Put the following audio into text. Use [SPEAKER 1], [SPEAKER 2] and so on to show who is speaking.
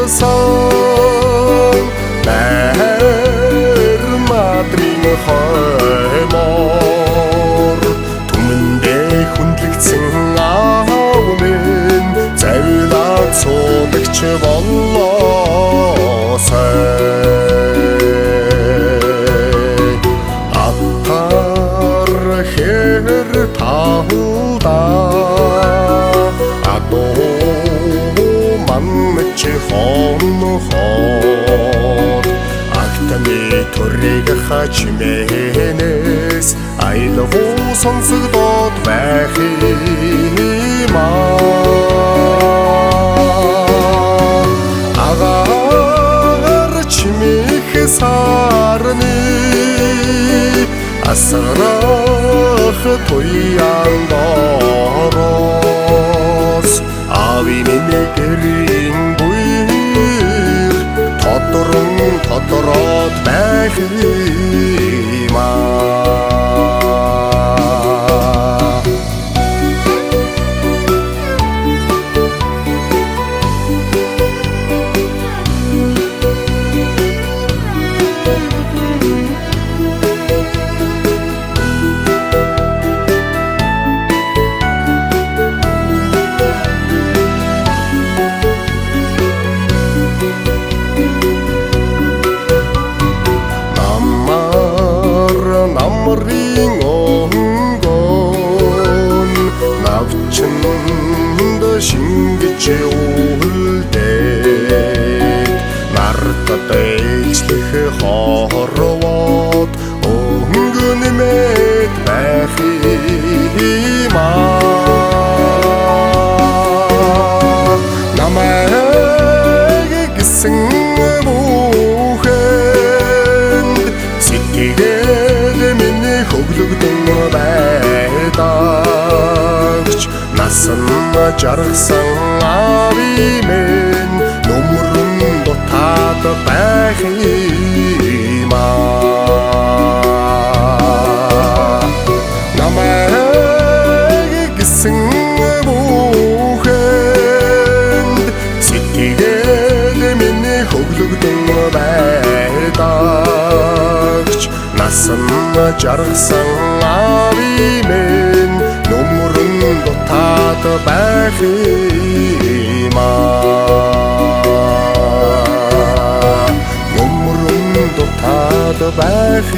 [SPEAKER 1] сан найр мадрын хоймоор түмэндээ хүндлэгдсэн аав минь завилаад суулагч боллоосай атар хэр тауда хонохоор агтны төрийг хачмэнэс айлгуу сонсогдоод байх юмаа агаар чимэх сарны асарах туян дорос ави минь гэрийн тодороод байх юмаа намрын онгон навчинд шингэж үлдээд нартад ээлжлэх хорвоод өнгөн мэд байх юмаа намайг гисэн хөглөгдөн байдагч насан жаргасан ави минь нөмрөн дутаад байх юмаа намайг гисэн бүхэнд сэтгэл минь хөглөгдөн байдагч насан жаргасан ави минь нөмрөн дутаад байх юмаа нөмрөн дутаад байх